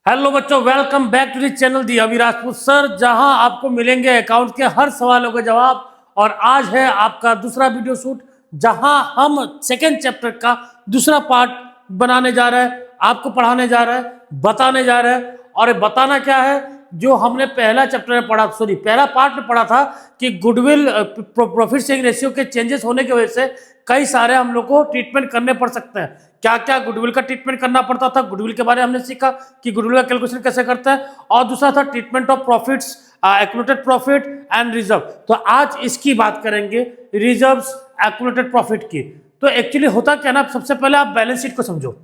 Hello बच्चों, welcome back to the channel the Abhi Rajput sir, जहां आपको मिलेंगे अकाउंट के हर सवालों के जवाब। और आज है आपका दूसरा वीडियो शूट, जहां हम सेकेंड चैप्टर का दूसरा पार्ट बनाने जा रहे हैं, आपको पढ़ाने जा रहे हैं, बताने जा रहे हैं। और ये बताना क्या है, जो हमने पहला चैप्टर में पढ़ा, सॉरी पहला पार्ट में पढ़ा था कि गुडविल प्रॉफिट शेयरिंग रेशियो के चेंजेस होने की वजह से कई सारे हम लोग को ट्रीटमेंट करने पड़ सकते हैं। क्या क्या गुडविल का ट्रीटमेंट करना पड़ता था, गुडविल के बारे में हमने सीखा कि गुडविल का कैलकुलेशन कैसे करता है। और दूसरा था treatment of profits, accumulated profit and reserve. तो आज इसकी बात करेंगे, रिजर्व्स, एक्यूमुलेटेड प्रॉफिट की। तो एक्चुअली होता क्या ना, सबसे पहले आप बैलेंस शीट को समझो,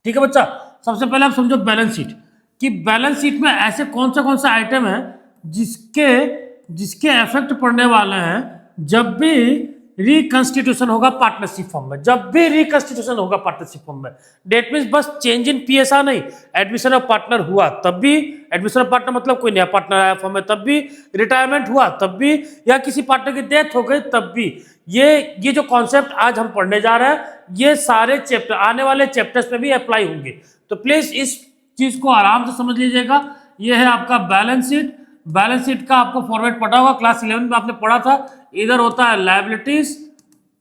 ठीक है बच्चा। सबसे पहले आप समझो बैलेंस शीट, कि बैलेंस शीट में ऐसे कौन सा आइटम है जिसके इफेक्ट पड़ने वाले हैं जब भी रिकंस्टिट्यूशन होगा पार्टनरशिप फॉर्म में। जब भी रिकंस्टिट्यूशन होगा पार्टनरशिप फॉर्म में, डेट मींस बस चेंज इन पीएसआर नहीं, एडमिशन ऑफ पार्टनर हुआ तब भी, एडमिशन ऑफ पार्टनर मतलब कोई नया पार्टनर आया फॉर्म में तब भी, रिटायरमेंट हुआ तब भी, या किसी पार्टनर की डेथ हो गई तब भी। ये जो कॉन्सेप्ट आज हम पढ़ने जा रहे हैं, ये सारे चैप्टर आने वाले चैप्टर्स में भी अप्लाई होंगे। तो प्लीज इस चीज को आराम से समझ लीजिएगा। ये है आपका बैलेंस शीट। बैलेंस शीट का आपको फॉर्मेट पता होगा, क्लास 11 में आपने पढ़ा था। इधर होता है लायबिलिटीज,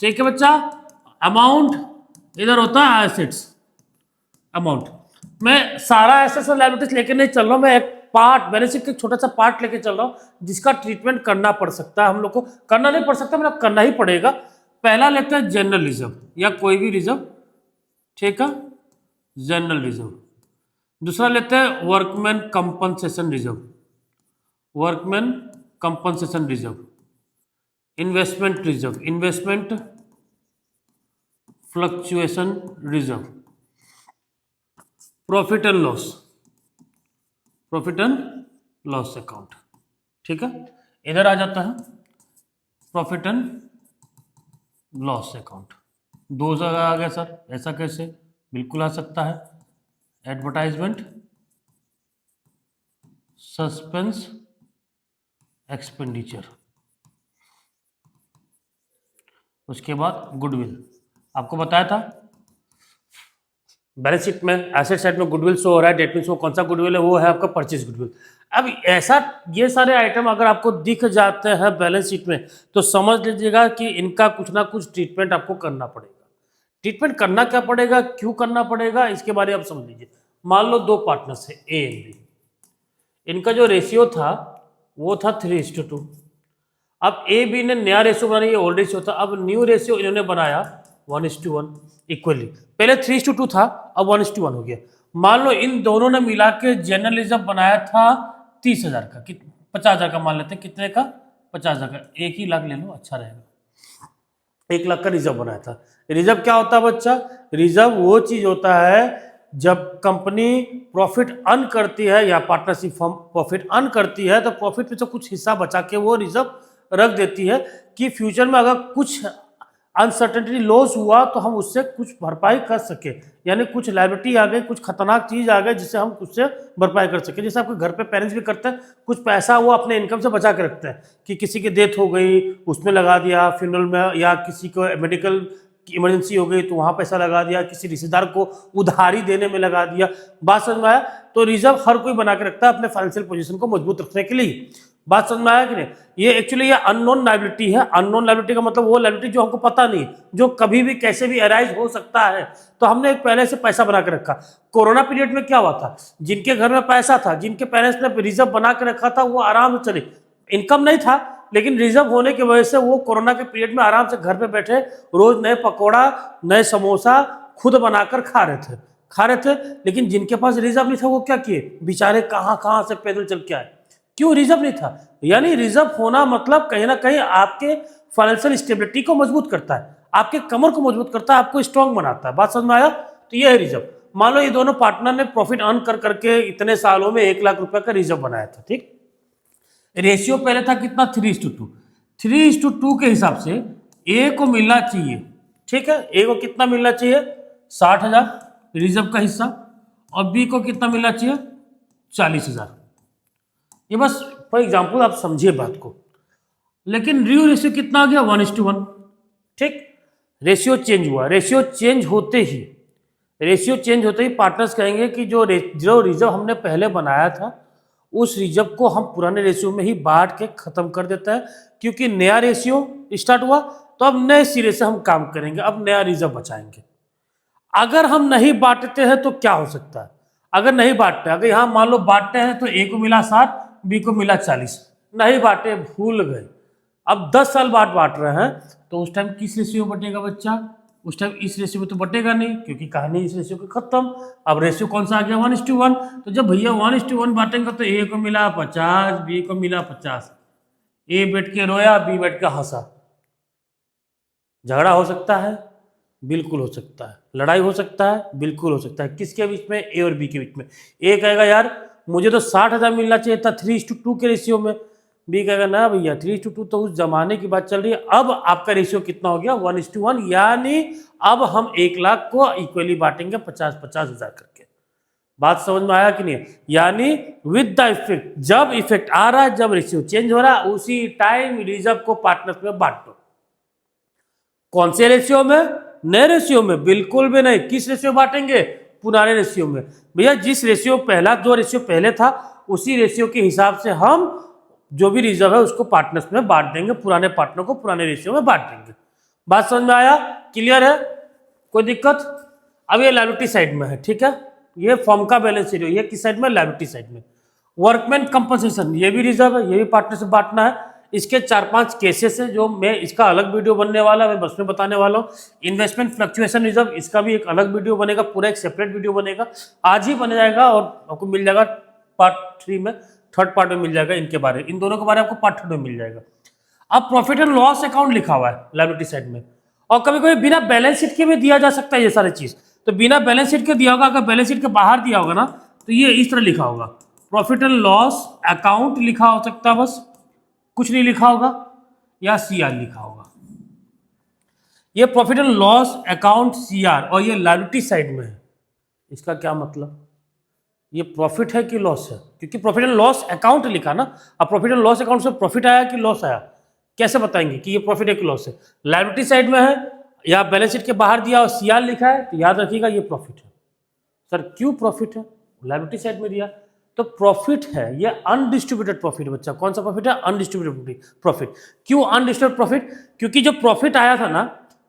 ठीक है बच्चा, अमाउंट, इधर होता है एसेट्स, अमाउंट। मैं सारा एसेट्स और लायबिलिटीज लेके नहीं चल रहा हूं, मैं एक पार्ट, बैलेंस शीट का छोटा सा पार्ट लेके चल रहा हूं जिसका ट्रीटमेंट करना पड़ सकता है हम लोग को। करना नहीं पड़ सकता, मतलब करना ही पड़ेगा। पहला लेते हैं जनरल रिजर्व, या कोई भी रिजर्व, ठीक है, जनरल रिजर्व। दूसरा लेते हैं workman compensation reserve, workman compensation reserve. Investment reserve, investment fluctuation reserve. Profit and loss, profit and loss account, ठीक है। इधर आ जाता है प्रॉफिट एंड लॉस अकाउंट। दो जगह आ गया सर, ऐसा कैसे? बिल्कुल आ सकता है। एडवर्टाइजमेंट, सस्पेंस एक्सपेंडिचर, उसके बाद गुडविल। आपको बताया था बैलेंस शीट में एसेट साइड में गुडविल शो हो रहा है, डेट मींस वो कौन सा गुडविल है, वो है आपका परचेज गुडविल। अब ऐसा ये सारे आइटम अगर आपको दिख जाते हैं बैलेंस शीट में, तो समझ लीजिएगा कि इनका कुछ ना कुछ ट्रीटमेंट आपको करना पड़ेगा। ट्रीटमेंट करना क्या पड़ेगा, क्यों करना पड़ेगा, इसके बारे में आप समझ लीजिए। मान लो दो पार्टनर्स है ए एंड बी, इनका जो रेशियो था वो था 3:2। अब ए बी ने नया रेशियो बनाया, ये ओल्ड रेशियो था, अब न्यू रेशियो इन्होंने बनाया 1:1 इक्वली। पहले 3:2 था, अब 1:1 हो गया। मान लो इन दोनों ने मिला के जनरल रिजर्व बनाया था 30,000 का, 50,000 का मान लेते हैं। कितने का? 50,000 का। 1 लाख ले लो, अच्छा रहेगा। 1 लाख का रिजर्व बनाया था। रिजर्व क्या होता है बच्चा? रिजर्व वो चीज होता है जब कंपनी प्रॉफिट अर्न करती है या पार्टनरशिप फर्म प्रॉफिट अर्न करती है, तो प्रॉफिट में से कुछ हिस्सा बचा के वो रिजर्व रख देती है कि फ्यूचर में अगर कुछ अनसर्टेनिटी लॉस हुआ तो हम उससे कुछ भरपाई कर सके। यानी कुछ लायबिलिटी आ गई, कुछ खतरनाक चीज आ गई जिससे हम उससे भरपाई कर सके। जैसे आपके घर पे पेरेंट्स भी करते हैं, कुछ पैसा वो अपने इनकम से बचा के रखते हैं कि किसी की डेथ हो गई उसमें लगा दिया फ्यूनरल में, या किसी को मेडिकल इमरजेंसी हो गई तो वहां पैसा लगा दिया, किसी रिश्तेदार को उधारी देने में लगा दिया। बात समझ में आया? तो रिजर्व हर कोई बना के रखता है अपने फाइनेंशियल पोजीशन को मजबूत रखने के लिए। बात समझ में आया कि नहीं? ये एक्चुअली ये अननोन लायबिलिटी है। अननोन लायबिलिटी का मतलब वो लायबिलिटी जो हमको पता नहीं, जो कभी भी कैसे भी अराइज हो सकता है। तो हमने एक पहले से पैसा बना के रखा। कोरोना पीरियड में क्या हुआ था, जिनके घर में पैसा था, जिनके पेरेंट्स ने रिजर्व बना के रखा था, वो आराम से चले। इनकम नहीं था लेकिन रिजर्व होने की वजह से वो कोरोना के पीरियड में आराम से घर पे बैठे रोज नए पकौड़ा, नए समोसा खुद बनाकर खा रहे थे। लेकिन जिनके पास रिजर्व नहीं था वो क्या किए, बेचारे कहां से पैदल चल के आए। क्यों? रिजर्व नहीं था। यानी रिजर्व होना मतलब कहीं ना कहीं आपके फाइनेंशियल स्टेबिलिटी को मजबूत करता है, आपके कमर को मजबूत करता है, आपको स्ट्रांग बनाता है। बात समझ में आया? तो ये है रिजर्व। मान लो ये दोनों पार्टनर ने प्रॉफिट अर्न कर करके इतने सालों में 1 लाख रुपए का रिजर्व बनाया था, ठीक। रेशियो पहले था कितना? 3:2। 3:2 के हिसाब से ए को मिलना चाहिए, ठीक है। ए को कितना मिलना चाहिए? 60,000 रिजर्व का हिस्सा, और बी को कितना मिलना चाहिए? 40,000। ये बस फॉर एग्जाम्पल आप समझिए बात को। लेकिन न्यू रेशियो कितना आ गया? 1:1, ठीक। रेशियो चेंज हुआ। रेशियो चेंज होते ही रेशियो चेंज होते ही पार्टनर्स कहेंगे कि जो रिजर्व हमने पहले बनाया था उस रिजर्व को हम पुराने रेशियो में ही बांट के खत्म कर देता है, क्योंकि नया रेशियो स्टार्ट हुआ तो अब नए सिरे से हम काम करेंगे, अब नया रिजर्व बचाएंगे। अगर हम नहीं बांटते हैं तो क्या हो सकता है, अगर नहीं बांटते, अगर यहाँ मान लो बांटते हैं तो ए को मिला 60, बी को मिला 40, नहीं बांटे, भूल गए, अब 10 साल बाद बांट रहे हैं तो उस टाइम किस रेशियो में बटेगा बच्चा, उस टाइम इस रेशियो में तो बटेगा नहीं, क्योंकि कहानी इस रेशियो की खत्म। अब रेशियो कौन सा आ गया, 1:1। तो जब भैया 1:1 बांटेंगे तो ए को मिला 50, बी को मिला 50, ए बैठ के रोया, बी बैठ के हंसा, झगड़ा हो सकता है, बिल्कुल हो सकता है। लड़ाई हो सकता है, बिल्कुल हो सकता है। किसके बीच में, ए और बी के बीच में। ए कहेगा यार मुझे तो 60,000 मिलना चाहिए था 3:2 के रेशियो में, बी कहेगा ना भैया 3:2 तो उस जमाने की बात चल रही है, अब आपका रेशियो कितना हो गया 1:1, यानी अब हम 1 लाख को इक्वली बांटेंगे 50-50 हजार करके। बात समझ में आया कि नहीं, यानी विद द इफेक्ट, जब इफेक्ट आ रहा है, जब रेशियो चेंज हो रहा है, उसी टाइम रिजर्व को पार्टनर्स में बांट दो। कौन से रेशियो में, नए रेशियो में, बिल्कुल भी नहीं। किस रेशियो बांटेंगे, पुराने रेशियो में। भैया जिस रेशियो पहला, जो रेशियो पहले था उसी रेशियो के हिसाब से हम जो भी रिजर्व है उसको पार्टनर्स में बांट देंगे, पुराने पार्टनर को पुराने रेशियो में बांट देंगे। बात समझ में आया, क्लियर है, कोई दिक्कत। अब ये लायबिलिटी साइड में है, ठीक है, ये फॉर्म का बैलेंस शीट, ये किस साइड में, लायबिलिटी साइड में। वर्कमैन कंपनसेशन, ये भी रिजर्व है, ये भी पार्टनर से बांटना है। इसके 4-5 केसेस है जो मैं, इसका अलग वीडियो बनने वाला है, मैं बस में बताने वाला हूँ। इन्वेस्टमेंट फ्लक्चुएशन रिजर्व, इसका भी एक अलग वीडियो बनेगा, पूरा एक सेपरेट वीडियो बनेगा, आज ही बन जाएगा और आपको मिल जाएगा पार्ट 3 में, थर्ड पार्ट में मिल जाएगा इनके बारे, इन दोनों के बारे में आपको पार्ट 3 में मिल जाएगा। अब प्रॉफिट एंड लॉस अकाउंट लिखा हुआ है लायबिलिटी साइड में, और कभी कभी बिना बैलेंस शीट के भी दिया जा सकता है ये सारी चीज। तो बिना बैलेंस शीट के दिया होगा, अगर बैलेंस शीट के बाहर दिया होगा ना तो ये इस तरह लिखा होगा, प्रॉफिट एंड लॉस अकाउंट लिखा हो सकता है, बस कुछ नहीं लिखा होगा, या सीआर लिखा होगा। ये profit and loss account CR, और ये लायबिलिटी साइड में है। इसका क्या मतलब, ये प्रॉफिट है कि लॉस है, क्योंकि प्रॉफिट एंड लॉस अकाउंट लिखा ना। अब प्रॉफिट एंड लॉस अकाउंट से प्रॉफिट आया कि लॉस आया, कैसे बताएंगे कि ये प्रॉफिट है कि लॉस है। लायबिलिटी साइड में है या बैलेंस शीट के बाहर दिया और सीआर लिखा है तो याद रखिएगा ये प्रॉफिट है। सर क्यों प्रॉफिट है, लायबिलिटी साइड में दिया तो प्रॉफिट है, ये अनडिस्ट्रीब्यूटेड प्रॉफिट है बच्चा। कौन सा प्रॉफिट है, अनडिस्ट्रीब्यूटेड प्रॉफिट। क्यों अनडिस्ट्रीब्यूटेड प्रॉफिट, क्योंकि जो प्रॉफिट आया था ना,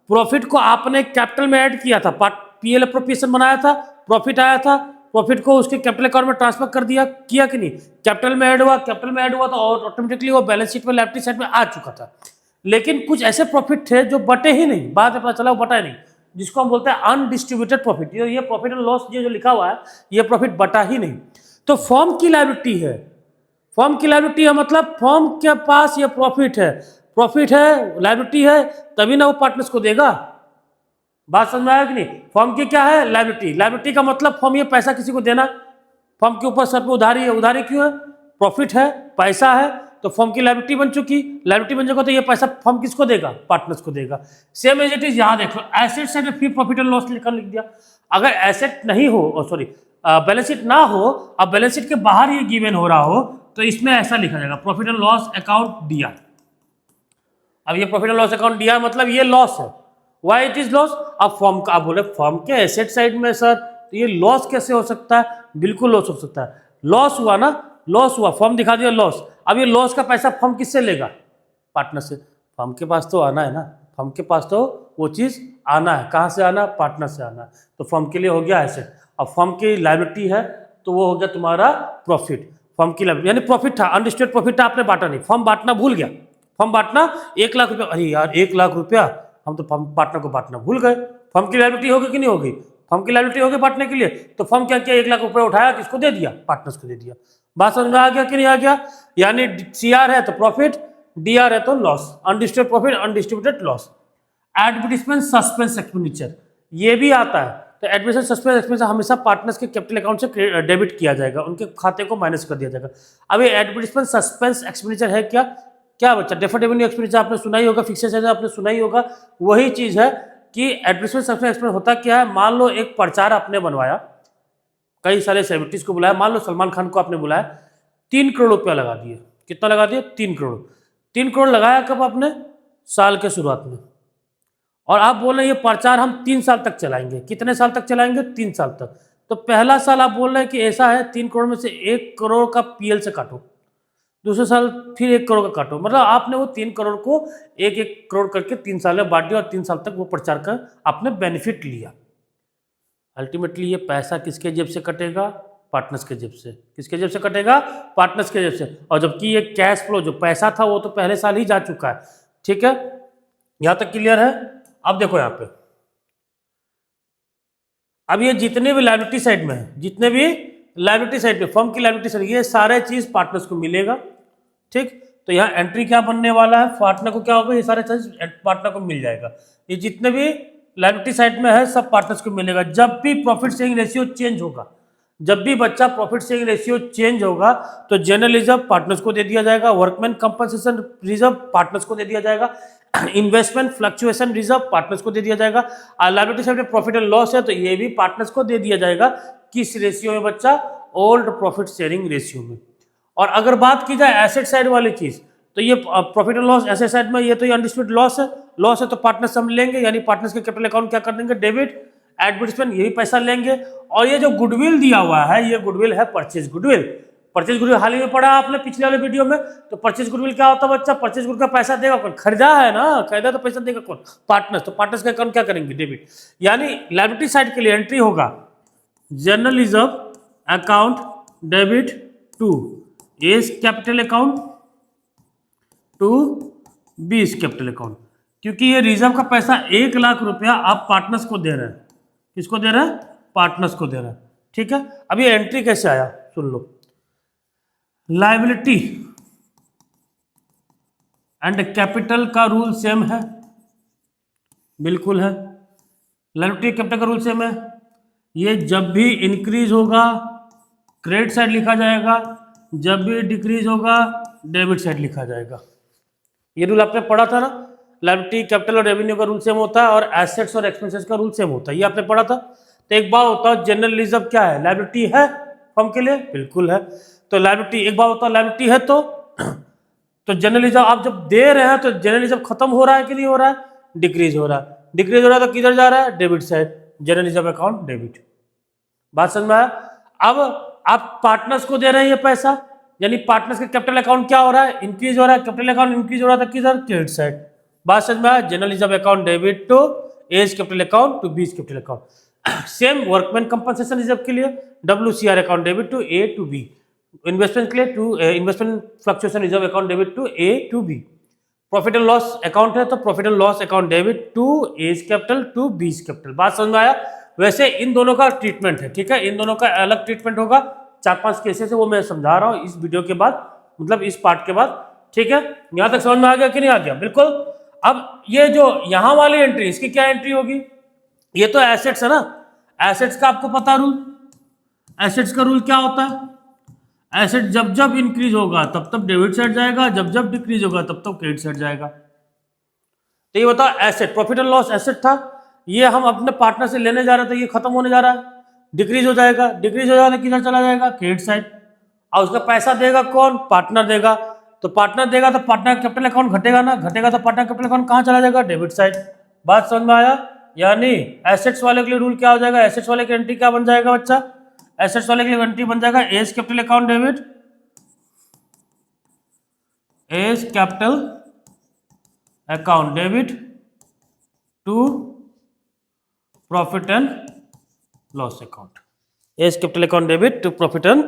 प्रॉफिट को आपने कैपिटल में ऐड किया था, पीएल अप्रोप्रिएशन बनाया था, प्रॉफिट आया था, प्रॉफिट को उसके कैपिटल अकाउंट में ट्रांसफर कर दिया, किया कि नहीं, कैपिटल में ऐड हुआ, कैपिटल में ऐड हुआ तो ऑटोमेटिकली वो बैलेंस शीट में, लायबिलिटी साइड में आ चुका था। लेकिन कुछ ऐसे प्रॉफिट थे जो बटे ही नहीं, बाद में पता चला वो बटा ही नहीं, जिसको हम बोलते हैं अनडिस्ट्रीब्यूटेड प्रॉफिट। ये प्रॉफिट एंड लॉस जो लिखा हुआ है ये प्रॉफिट बटा ही नहीं, तो फर्म की लायबिलिटी है। फर्म की लायबिलिटी है मतलब फर्म के पास ये प्रॉफिट है, लायबिलिटी है, तभी ना वो पार्टनर्स को देगा। बात समझ में आया कि नहीं, फर्म की क्या है, लायबिलिटी। लायबिलिटी का मतलब फर्म ये पैसा किसी को देना, फर्म के ऊपर सर पे उधारी है, उधारी क्यों है, प्रॉफिट है, पैसा है, तो फर्म की लायबिलिटी बन चुकी। लायबिलिटी बन जाएगा तो ये पैसा फर्म किसको देगा, पार्टनर्स को देगा। सेम एज इट इज यहाँ देख लो, एसेट साइड में फिर प्रॉफिट एंड लॉस लिख दिया। अगर एसेट नहीं हो, सॉरी बैलेंस शीट ना हो, अब बैलेंस शीट के बाहर ये गिवन हो रहा हो तो इसमें ऐसा लिखा जाएगा, profit and loss account DR. अब ये profit and loss account DR मतलब ये लॉस है, व्हाई इट इज लॉस। अब फर्म का, आप बोले फर्म के एसेट साइड में सर तो ये लॉस कैसे हो सकता है, बिल्कुल लॉस हो सकता है। लॉस हुआ ना, लॉस हुआ, फर्म दिखा दिया लॉस। अब ये लॉस का पैसा फर्म किससे लेगा, पार्टनर से। फर्म के पास तो आना है ना, फर्म के पास तो वो चीज आना है, कहाँ से आना, पार्टनर से आना है। तो फर्म के लिए हो गया एसेट। अब फर्म की लायबिलिटी है तो वो हो गया तुम्हारा प्रॉफिट। फर्म की लायबिलिटी यानी प्रॉफिट था, अनडिस्ट्रीब्यूटेड प्रॉफिट था, आपने बांटा नहीं, फर्म बांटना भूल गया। फर्म बांटना 1 लाख रुपया, अरे यार 1 लाख रुपया हम तो फर्म पार्टनर को बांटना भूल गए। फर्म की लायबिलिटी होगी कि नहीं होगी, फर्म की लायबिलिटी होगी बांटने के लिए, तो फर्म क्या किया, 1 लाख रुपया उठाया, किसको दे दिया, पार्टनर्स को दे दिया। बात समझ में आ गया कि नहीं आ गया। यानी सीआर है तो प्रॉफिट, डीआर है तो loss, undistributed profit, undistributed loss. Advertisement suspense expenditure ये भी आता है, तो एडवर्टाइजमेंट सस्पेंस एक्सपेंडिचर हमेशा पार्टनर्स के कैपिटल अकाउंट से डेबिट किया जाएगा, उनके खाते को माइनस कर दिया जाएगा। अब ये एडवर्टाइजमेंट सस्पेंस एक्सपेंडिचर है क्या, क्या बच्चा, डेफर्ड रेवेन्यू एक्सपेंडिचर आपने सुना ही होगा, फिक्सेड चार्ज आपने सुना ही होगा। वही चीज है कि एडवर्टाइजमेंट सस्पेंस एक्सपेंडिचर होता क्या है, मान लो एक प्रचार आपने बनवाया, कई सारे सेलिब्रिटीज को बुलाया, मान लो सलमान खान को आपने बुलाया, 3 करोड़ रुपया लगा दिए। कितना लगा दिए, 3 करोड़। 3 करोड़ लगाया कब आपने, साल के शुरुआत में, और आप बोल रहे हैं ये प्रचार हम 3 साल तक चलाएंगे। कितने साल तक चलाएंगे? 3 साल तक। तो पहला साल आप बोल रहे हैं कि ऐसा है 3 करोड़ में से 1 करोड़ का पीएल से काटो, दूसरे साल फिर 1 करोड़ का काटो, मतलब आपने वो 3 करोड़ को 1-1 करोड़ करके 3 साल में बांट दिया और 3 साल तक वो प्रचार का आपने बेनिफिट लिया। अल्टीमेटली ये पैसा किसके जेब से कटेगा? पार्टनर्स के जेब से। किसके जेब से कटेगा? पार्टनर्स के जेब से। और जबकि ये कैश फ्लो जो पैसा था वो तो पहले साल ही जा चुका है। ठीक है, यहां तक क्लियर है? अब देखो यहाँ पे, अब ये जितने भी लायबिलिटी साइड में है, जितने भी लायबिलिटी साइड में फर्म की लायबिलिटी साइड, ये सारे चीज पार्टनर्स को मिलेगा। ठीक, तो यहाँ एंट्री क्या बनने वाला है? पार्टनर को क्या होगा? ये सारे चीज पार्टनर को मिल जाएगा। ये जितने भी लायबिलिटी साइड में है सब पार्टनर्स को मिलेगा। जब भी प्रॉफिट शेयरिंग रेशियो चेंज होगा, जब भी बच्चा प्रॉफिट शेयरिंग रेशियो चेंज होगा तो जनरल रिजर्व पार्टनर्स को दे दिया जाएगा, वर्कमैन कंपनसेशन रिजर्व पार्टनर्स को दे दिया जाएगा, इन्वेस्टमेंट फ्लक्चुएशन रिजर्व पार्टनर्स को दे दिया जाएगा। लायबिलिटी साइड में प्रॉफिट एंड लॉस है तो ये भी पार्टनर्स को दे दिया जाएगा। किस रेशियो में बच्चा? ओल्ड प्रॉफिट शेयरिंग रेशियो में। और अगर बात की जाए एसेट साइड वाली चीज, तो ये profit and loss asset side में ये तो ये अनडिस्प्यूटेड लॉस है तो पार्टनर्स हम लेंगे, यानी पार्टनर्स के कैपिटल अकाउंट क्या कर देंगे? डेबिट। एडवर्टाइजमेंट ये भी पैसा लेंगे। और ये जो गुडविल दिया हुआ है ये गुडविल है परचेज गुडविल। परचेज गुडविल हाल ही में पढ़ा आपने पिछले वाले वीडियो में। तो परचेज गुडविल क्या होता है बच्चा? परचेज गुडविल का पैसा देगा कौन? खरीदा है ना, खरीदा तो पैसा देगा कौन? पार्टनर्स। तो पार्टनर्स का अकाउंट क्या करेंगे? डेबिट। यानी लायबिलिटी साइड के लिए एंट्री होगा general reserve account debit to S capital account to B's capital account, क्योंकि ये रिजर्व का पैसा 1 लाख रुपया आप पार्टनर्स को दे रहे हैं। किसको दे रहे हैं? पार्टनर्स को दे रहे हैं। ठीक है, अब ये एंट्री कैसे आया सुन लो। लायबिलिटी एंड कैपिटल का रूल सेम है, बिल्कुल है। लायबिलिटी कैपिटल का रूल सेम है। ये जब भी इंक्रीज होगा क्रेडिट साइड लिखा जाएगा, जब भी डिक्रीज होगा डेबिट साइड लिखा जाएगा। ये रूल आपने पढ़ा था ना, लायबिलिटी कैपिटल और रेवेन्यू का रूल सेम होता है और एसेट्स और एक्सपेंसेस का रूल सेम होता है, ये आपने पढ़ा था। तो एक बात होता है जनरल रिजर्व क्या है? लायबिलिटी है फर्म के लिए, बिल्कुल है। तो लायबिलिटी एक बात होता है लायबिलिटी है तो जनरल रिजर्व आप जब दे रहे हैं तो जनरल रिजर्व खत्म हो रहा है कि नहीं हो रहा है? डिक्रीज हो रहा है। डिक्रीज हो रहा है तो किधर जा रहा है? Debit side. General reserve account debit. बात समझ में आया? अब आप पार्टनर्स को दे रहे हैं ये पैसा, यानी पार्टनर्स के कैपिटल अकाउंट क्या हो रहा है? इंक्रीज हो रहा है। कैपिटल अकाउंट इंक्रीज हो रहा था किधर? Credit side. बात समझ में आया? General reserve account debit to A's capital account to B's capital account. Same workman compensation reserve के लिए WCR account debit to A to B। Investment के लिए to investment fluctuation reserve account debit to A to B। Profit and loss account है तो profit and loss account debit to A's capital to B's capital. बात समझ में आया? वैसे इन दोनों का ट्रीटमेंट है, ठीक है, इन दोनों का अलग ट्रीटमेंट होगा। 4-5 केसेस है वो मैं समझा रहा हूँ इस वीडियो के बाद, मतलब इस पार्ट के बाद। ठीक है, यहां तक समझ में आ गया कि नहीं आ गया? बिल्कुल। अब ये जो यहां वाली एंट्री, इसकी क्या एंट्री होगी? ये तो एसेट्स है ना, एसेट्स का आपको पता रूल। एसेट्स का रूल क्या होता है? एसेट जब जब इंक्रीज होगा तब तब डेबिट साइड जाएगा, जब जब डिक्रीज होगा तब तब क्रेडिट साइड जाएगा। तो ये बताओ asset, profit and loss asset था, ये हम अपने पार्टनर से लेने जा रहे थे, ये खत्म होने जा रहा है, डिक्रीज हो जाएगा। डिक्रीज हो जाएगा किधर चला जाएगा? Credit side. और उसका पैसा देगा कौन? पार्टनर देगा। तो पार्टनर देगा तो पार्टनर कैपिटल अकाउंट घटेगा ना, घटेगा तो पार्टनर कैपिटल अकाउंट कहाँ चला जाएगा? Debit side. बात समझ में आया? यानी एसेट्स वाले के लिए रूल क्या हो जाएगा? एसेट्स वाले की एंट्री क्या बन जाएगा बच्चा? एसेट्स वाले के लिए एंट्री बन जाएगा A's capital account debit, A's capital account debit to profit and loss account. A's capital account debit to profit and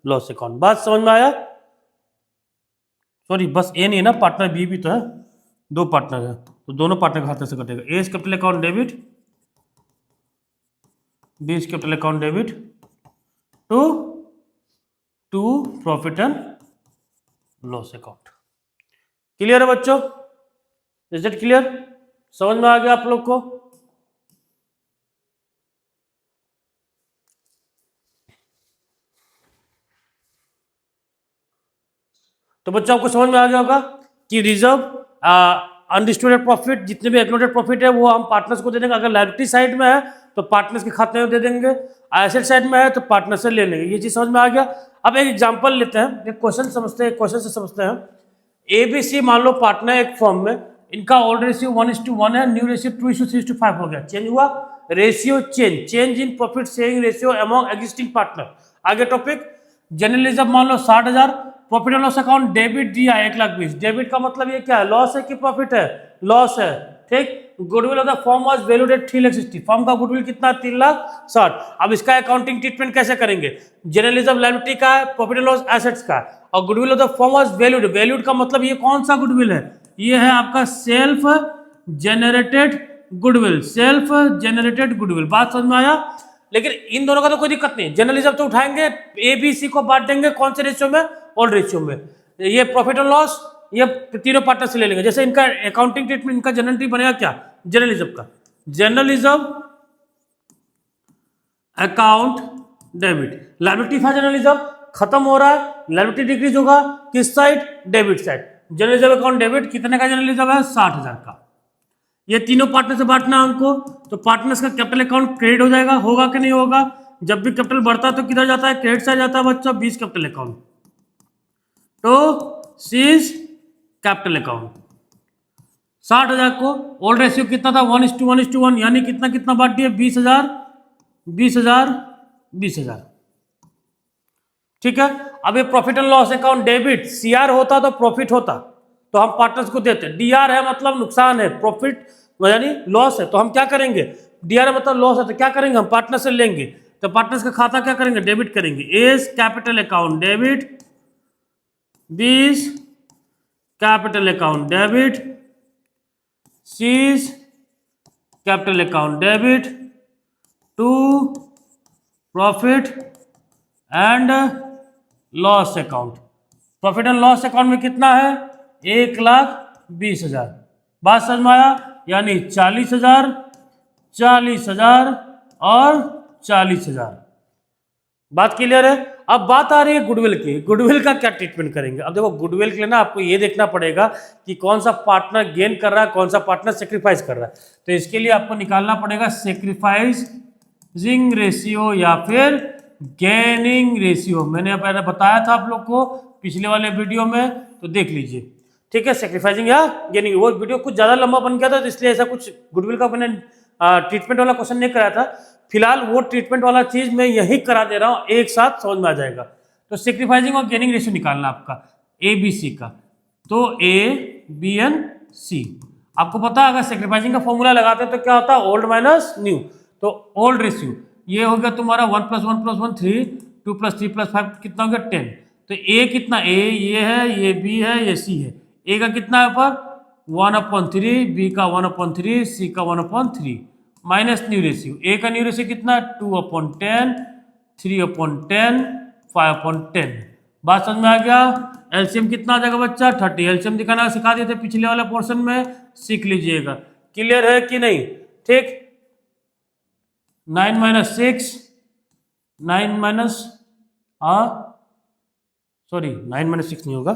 loss account. बात समझ में आया? सॉरी, बस ए नहीं है ना, पार्टनर बी भी तो है, 2 पार्टनर है तो दोनों पार्टनर के खाते से कटेगा। A's capital account debit, B capital account debit to profit and loss account. Clear है बच्चों? Is it clear? समझ में आ गया आप लोग को? तो बच्चों आपको समझ में आ गया होगा कि रिजर्व अनडिस्ट्रीब्यूटेड प्रॉफिट, जितने भी एक्नोटेड प्रॉफिट है वो हम पार्टनर्स को दे देंगे। अगर लायबिलिटी साइड में है तो पार्टनर्स के खाते में दे देंगे, एसेट साइड में है तो पार्टनर से ले लेंगे। ये चीज समझ में आ गया? अब एक एग्जांपल लेते हैं, एक क्वेश्चन समझते हैं, क्वेश्चन से समझते हैं। ABC मान लो पार्टनर एक फर्म में इनका ओल्ड रेशियो 1:1 है, न्यू रेशियो 2:3:5 हो गया। चेंज हुआ ratio, change in profit sharing ratio among existing partner. आगे टॉपिक जनरल रिजर्व मान लो 60,000, profit and loss account debit दिया 1,20,000। डेबिट का मतलब ये क्या है, लॉस है कि प्रॉफिट है, लॉस है, ठीक। Goodwill of the firm was valued at 3,60,000, firm का गुडविल कितना 3,60,000। अब इसका अकाउंटिंग ट्रीटमेंट कैसे करेंगे, जनरल रिजर्व लायबिलिटी का है, प्रॉफिट एंड लॉस एसेट्स का है, और goodwill of the firm was valued, valued का मतलब ये कौन सा गुडविल है, ये है आपका self generated goodwill, self generated goodwill. बात समझ में आया। लेकिन इन दोनों का तो कोई दिक्कत नहीं, जनरल रिजर्व तो उठाएंगे, ए बी सी को बांट देंगे कौन से रेशियो में, ओल्ड रेशियो में। ये प्रॉफिट एंड लॉस ये तीनों पार्टनर से ले लेंगे। जैसे इनका अकाउंटिंग ट्रीटमेंट, इनका जनरल एंट्री बनेगा क्या, जनरल रिजर्व का, general reserve account debit, liability था जनरल रिजर्व, खत्म हो रहा है, लायबिलिटी डिक्रीज होगा किस side, debit side. General reserve account debit कितने का जनरल रिजर्व है, 60,000 का। ये तीनों पार्टनर से बांटना है हमको, तो पार्टनर्स का कैपिटल अकाउंट क्रेडिट हो जाएगा, होगा कि नहीं होगा। जब भी कैपिटल बढ़ता है तो किधर जाता है, क्रेडिट साइड जाता है बच्चा, 20 कैपिटल अकाउंट, तो सीज कैपिटल अकाउंट। 60,000 को ओल्ड रेशियो कितना था, 1:1:1, यानी कितना कितना बांट दिए, 20,000 20,000 20,000, ठीक है। अब ये profit and loss account debit, CR होता तो प्रॉफिट होता तो हम पार्टनर्स को देते, डीआर है मतलब नुकसान है, प्रॉफिट यानी लॉस है, तो हम क्या करेंगे, डीआर मतलब लॉस है तो क्या करेंगे, हम पार्टनर से लेंगे, तो पार्टनर्स का खाता क्या करेंगे, डेबिट करेंगे। A's capital account debit, 20 capital account debit, C's capital account debit, to profit and loss account. Profit and loss account में कितना है, 1,20,000। बात समझ में आया, यानी 40,000 40,000 और 40,000। बात क्लियर है। अब बात आ रही है गुडविल की, गुडविल का क्या ट्रीटमेंट करेंगे। अब देखो गुडविल के लिए ना आपको ये देखना पड़ेगा कि कौन सा पार्टनर गेन कर रहा है, कौन सा पार्टनर सेक्रीफाइस कर रहा है। तो इसके लिए आपको निकालना पड़ेगा सेक्रीफाइसिंग रेशियो या फिर गेनिंग रेशियो। मैंने पहले बताया था आप लोग को पिछले वाले वीडियो में, तो देख लीजिए, ठीक है। सेक्रीफाइसिंग या गेनिंग, वो वीडियो कुछ ज्यादा लंबा बन गया था, तो इसलिए ऐसा कुछ गुडविल का मैंने ट्रीटमेंट वाला क्वेश्चन नहीं कराया था। फिलहाल वो ट्रीटमेंट वाला चीज मैं यही करा दे रहा हूं, एक साथ समझ में आ जाएगा। तो सेक्रीफाइसिंग और गेनिंग रेशियो निकालना आपका ए बी सी का, तो ए बी एन सी। आपको पता है अगर सेक्रीफाइसिंग का फॉर्मूला लगाते हैं तो क्या होता है, ओल्ड माइनस न्यू। तो ओल्ड रेशियो ये हो गया तुम्हारा 1 + 1 + 1 3, 2 + 3 + 5 कितना हो गया 10। तो ए कितना, ए ये है, ये बी है, ये सी है। ए का कितना है ऊपर 1/3, बी का 1/3, सी का 1/3, माइनस न्यू रेशियो। ए का न्यू रेशियो कितना 2/10, 3/10, 5/10। बात समझ में आ गया। एलसीएम कितना आ जाएगा बच्चा 30। एलसीएम दिखाना सिखा दिए थे पिछले वाले पोर्शन में, सीख लीजिएगा। क्लियर है कि नहीं, ठीक। 9 - 6 9 - सॉरी 9 - 6 नहीं होगा,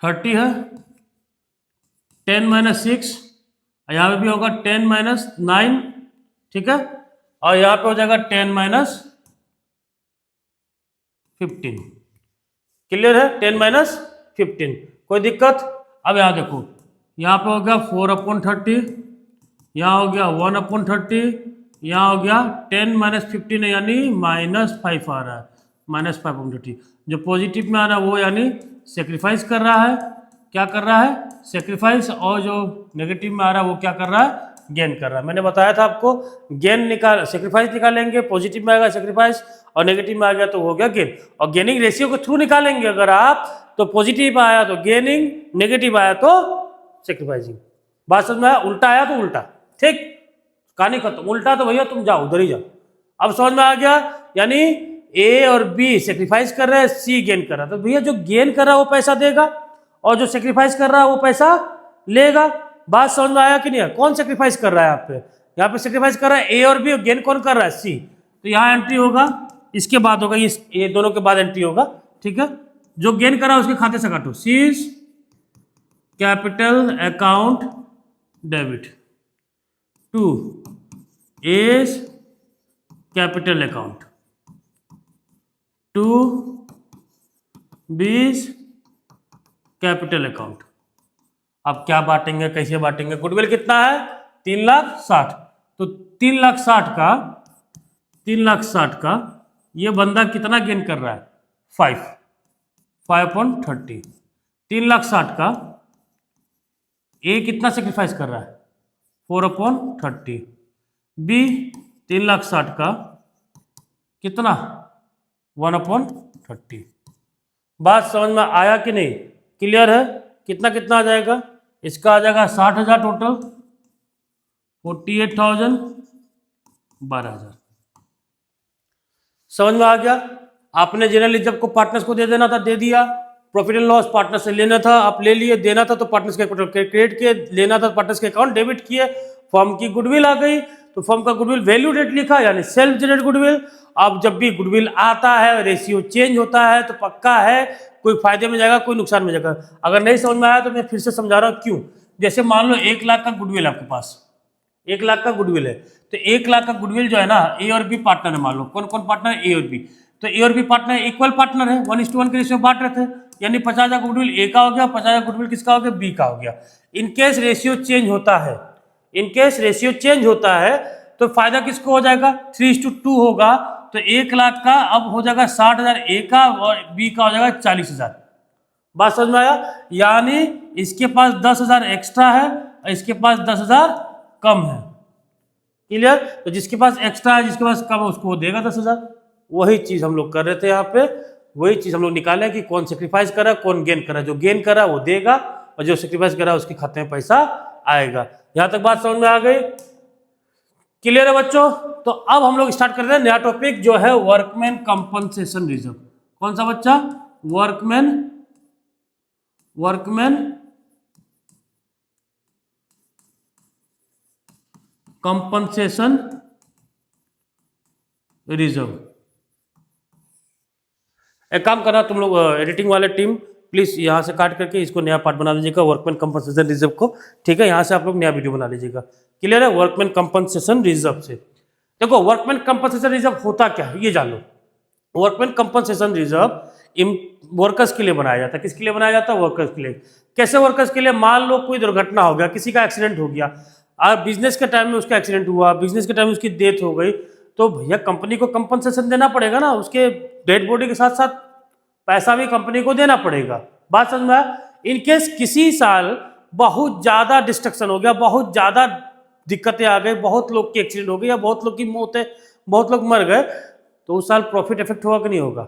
30 है। 10 - 6 यहाँ पे भी होगा 10 - 9, ठीक है। और यहाँ पे हो जाएगा 10 - 15। क्लियर है, 10 - 15, कोई दिक्कत। अब यहाँ देखो, यहाँ पे हो गया 4/30, यहाँ हो गया 1/30, यहाँ हो गया 10 - 15 है, यानी -5 आ रहा है, -5/30। जो पॉजिटिव में आ रहा है वो यानी सेक्रीफाइस कर रहा है, क्या कर रहा है, सेक्रीफाइस। और जो नेगेटिव में आ रहा है वो क्या कर रहा है, गेन कर रहा है। मैंने बताया था आपको, गेन निकाल सेक्रीफाइस निकालेंगे, पॉजिटिव में आएगा सेक्रीफाइस और नेगेटिव में आ गया तो हो गया गेन। और गेनिंग रेशियो के थ्रू निकालेंगे अगर आप, तो पॉजिटिव आया तो गेनिंग, नेगेटिव आया तो सेक्रीफाइसिंग। बात समझ में आया, उल्टा आया तो उल्टा, ठीक। कहानी खत्म, उल्टा तो भैया तुम जाओ उधर ही जाओ। अब समझ में आ गया, यानी ए और बी सेक्रीफाइस कर रहा है, सी गेन कर रहा है, तो भैया जो गेन कर रहा है वो पैसा देगा और जो सेक्रीफाइस कर रहा है वो पैसा लेगा। बात समझ में आया कि नहीं, कौन सेक्रीफाइस कर रहा है यहाँ पे सेक्रीफाइस कर रहा है ए और बी, और गेन कौन कर रहा है, सी। तो यहाँ एंट्री होगा, इसके बाद होगा ये दोनों के बाद एंट्री होगा, ठीक है। जो गेन कर रहा है उसके खाते से काटो, C's capital account debit to A's capital account to 20 capital account. अब क्या बांटेंगे, कैसे बांटेंगे? गुडविल कितना है? 3,60,000। तो 3,60,000 का ये बंदा कितना गेन कर रहा है? 5/30। 3,60,000 का ए कितना सेक्रीफाइस कर रहा है? 4/30। बी 3,60,000 का कितना? 1/30। बात समझ में आया कि नहीं? क्लियर है? कितना कितना आ जाएगा? इसका आ जाएगा 60,000 टोटल, 48,000, 12,000। समझ में आ गया? आपने जनरल रिजर्व को पार्टनर्स को दे देना था, दे दिया। प्रॉफिट एंड लॉस पार्टनर से लेना था, आप ले लिए। देना था तो पार्टनर्स के क्रेडिट किए, लेना था पार्टनर्स के अकाउंट डेबिट किए। फर्म की गुडविल आ गई, तो फर्म का गुडविल वैल्यू डेट लिखा, यानी सेल्फ जनरेट गुडविल। अब जब भी गुडविल आता है, रेशियो चेंज होता है, तो पक्का है कोई फायदे में जाएगा, कोई नुकसान में जाएगा। अगर नहीं समझ में आया तो मैं फिर से समझा रहा हूँ क्यों। जैसे मान लो 1 लाख का गुडविल आपके पास, 1 लाख का गुडविल है, तो 1 लाख का गुडविल जो है ना, ए और बी पार्टनर है। मान लो कौन कौन पार्टनर है? ए और बी। तो ए और बी पार्टनर इक्वल पार्टनर है, 1:1 के रेशियो बांट रहे थे, यानी 50,000 गुडविल ए का हो गया, 50,000 गुडविल किसका हो गया? बी का हो गया। इनकेस रेशियो चेंज होता है, इनकेस रेशियो चेंज होता है तो फायदा किसको हो जाएगा? 3:2 होगा। तो 1 लाख का अब हो जाएगा 60,000 ए का, और बी का हो जाएगा 40,000। बात समझ में आया? यानी इसके पास 10,000 एक्स्ट्रा है और इसके पास 10,000 कम है। क्लियर? तो जिसके पास एक्स्ट्रा है, जिसके पास कम है, उसको देगा 10,000। वही चीज हम लोग कर रहे थे यहाँ पे, वही चीज हम लोग निकाले कि कौन सेक्रीफाइस करा, कौन गेन करा। जो गेन करा वो देगा, और जो सेक्रीफाइस करा उसके खाते में पैसा आएगा। यहां तक बात समझ में आ गई? क्लियर है बच्चों? तो अब हम लोग स्टार्ट करते हैं नया टॉपिक, जो है वर्कमैन कंपनसेशन रिजर्व। कौन सा बच्चा? Workman compensation reserve. एक काम करना तुम लोग, एडिटिंग वाले टीम, प्लीज यहाँ से काट करके इसको नया पार्ट बना लीजिएगा, वर्कमैन कंपनसेशन रिजर्व को। ठीक है, यहाँ से आप लोग नया वीडियो बना लीजिएगा। क्लियर है? वर्कमैन कंपनसेशन रिजर्व से देखो, वर्कमैन कंपनसेशन रिजर्व होता क्या है ये जान लो। वर्कमैन कंपनसेशन रिजर्व वर्कर्स के लिए बनाया जाता है। किसके लिए बनाया जाता है? वर्कर्स के लिए। कैसे वर्कर्स के लिए? मान लो कोई दुर्घटना हो गया, किसी का एक्सीडेंट हो गया, बिजनेस के टाइम में उसका एक्सीडेंट हुआ, बिजनेस के टाइम में उसकी डेथ हो गई, तो भैया कंपनी को कंपनसेशन देना पड़ेगा ना। उसके डेड बॉडी के साथ साथ पैसा भी कंपनी को देना पड़ेगा। बात समझ में आया? इनकेस किसी साल बहुत ज्यादा डिस्ट्रक्शन हो गया, बहुत ज्यादा दिक्कतें आ गई, बहुत लोग की एक्सीडेंट हो गई, या बहुत लोग की मौत है, बहुत लोग मर गए, तो उस साल प्रॉफिट इफेक्ट होगा कि नहीं होगा?